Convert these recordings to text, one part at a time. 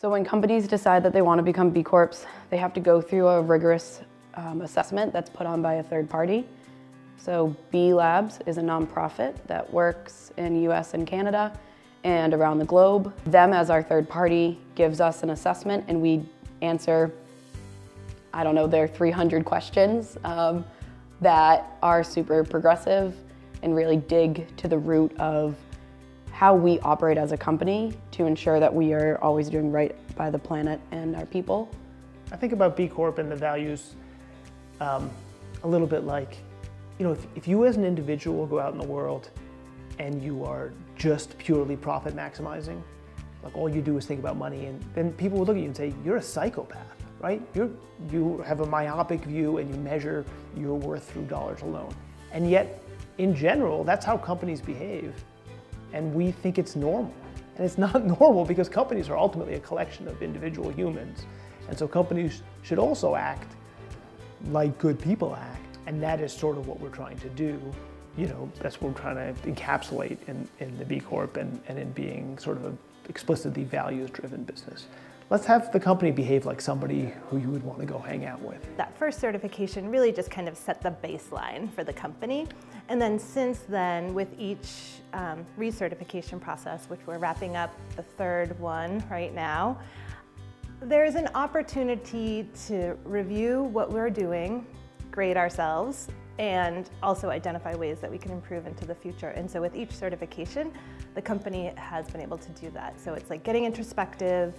So when companies decide that they want to become B Corps, they have to go through a rigorous assessment that's put on by a third party. So B Labs is a nonprofit that works in US and Canada and around the globe. Them as our third party gives us an assessment and we answer, I don't know, their 300 questions that are super progressive and really dig to the root of how we operate as a company to ensure that we are always doing right by the planet and our people. I think about B Corp and the values a little bit like, you know, if you as an individual go out in the world and you are just purely profit maximizing, like all you do is think about money, and then people will look at you and say, you're a psychopath, right? You have a myopic view and you measure your worth through dollars alone. And yet, in general, that's how companies behave. And we think it's normal. And it's not normal because companies are ultimately a collection of individual humans. And so companies should also act like good people act. And that is sort of what we're trying to do. You know, that's what we're trying to encapsulate in the B Corp and in being sort of an explicitly values-driven business. Let's have the company behave like somebody who you would want to go hang out with. That first certification really just kind of set the baseline for the company. And then since then, with each recertification process, which we're wrapping up the third one right now, there's an opportunity to review what we're doing, grade ourselves, and also identify ways that we can improve into the future. And so with each certification, the company has been able to do that. So it's like getting introspective,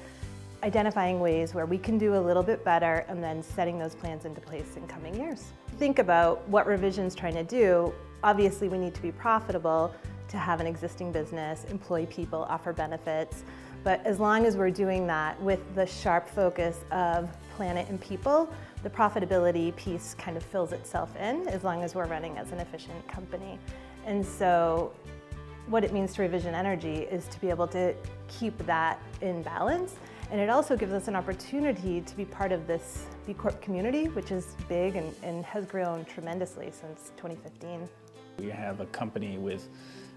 identifying ways where we can do a little bit better, and then setting those plans into place in coming years. Think about what Revision's trying to do. Obviously, we need to be profitable to have an existing business, employ people, offer benefits. But as long as we're doing that with the sharp focus of planet and people, the profitability piece kind of fills itself in as long as we're running as an efficient company. And so what it means to Revision Energy is to be able to keep that in balance. And it also gives us an opportunity to be part of this B Corp community, which is big and has grown tremendously since 2015. We have a company with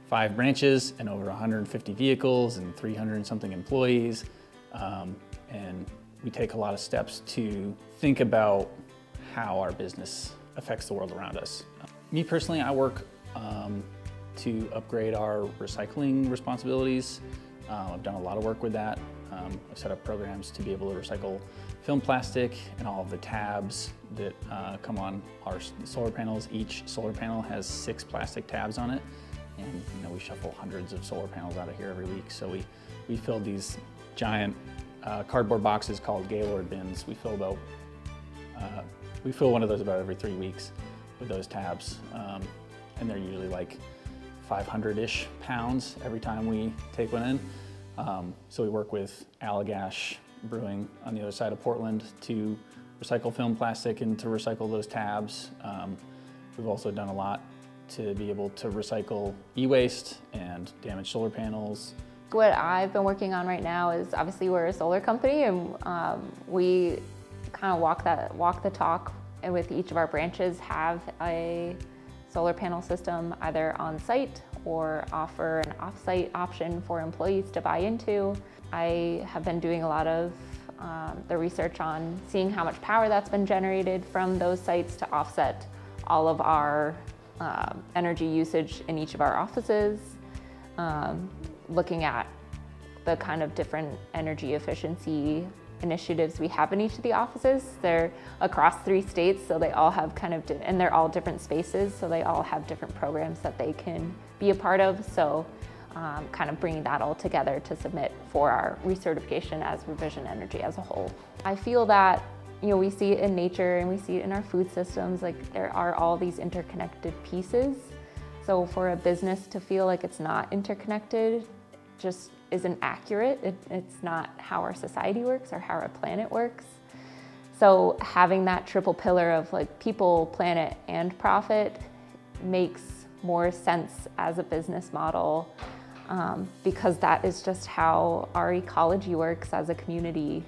5 branches and over 150 vehicles and 300 and something employees. And we take a lot of steps to think about how our business affects the world around us. Me personally, I work to upgrade our recycling responsibilities. I've done a lot of work with that. I've set up programs to be able to recycle film plastic and all of the tabs that come on our solar panels. Each solar panel has 6 plastic tabs on it. And you know, we shuffle hundreds of solar panels out of here every week. So we filled these giant cardboard boxes called Gaylord bins. We fill one of those about every 3 weeks with those tabs. And they're usually like 500-ish pounds every time we take one in. So we work with Allagash Brewing on the other side of Portland to recycle film plastic and to recycle those tabs. We've also done a lot to be able to recycle e-waste and damaged solar panels. What I've been working on right now is, obviously we're a solar company, and we kind of walk the talk, and with each of our branches have a solar panel system either on site or offer an off-site option for employees to buy into. I have been doing a lot of the research on seeing how much power that's been generated from those sites to offset all of our energy usage in each of our offices, looking at the kind of different energy efficiency initiatives we have in each of the offices. They're across 3 states, so they all have kind of, and they're all different spaces, so they all have different programs that they can be a part of. So kind of bringing that all together to submit for our recertification as Revision Energy as a whole. I feel that, you know, we see it in nature and we see it in our food systems, like there are all these interconnected pieces. So for a business to feel like it's not interconnected just isn't accurate. It's not how our society works or how our planet works. So having that triple pillar of like people, planet, and profit makes more sense as a business model, because that is just how our ecology works as a community.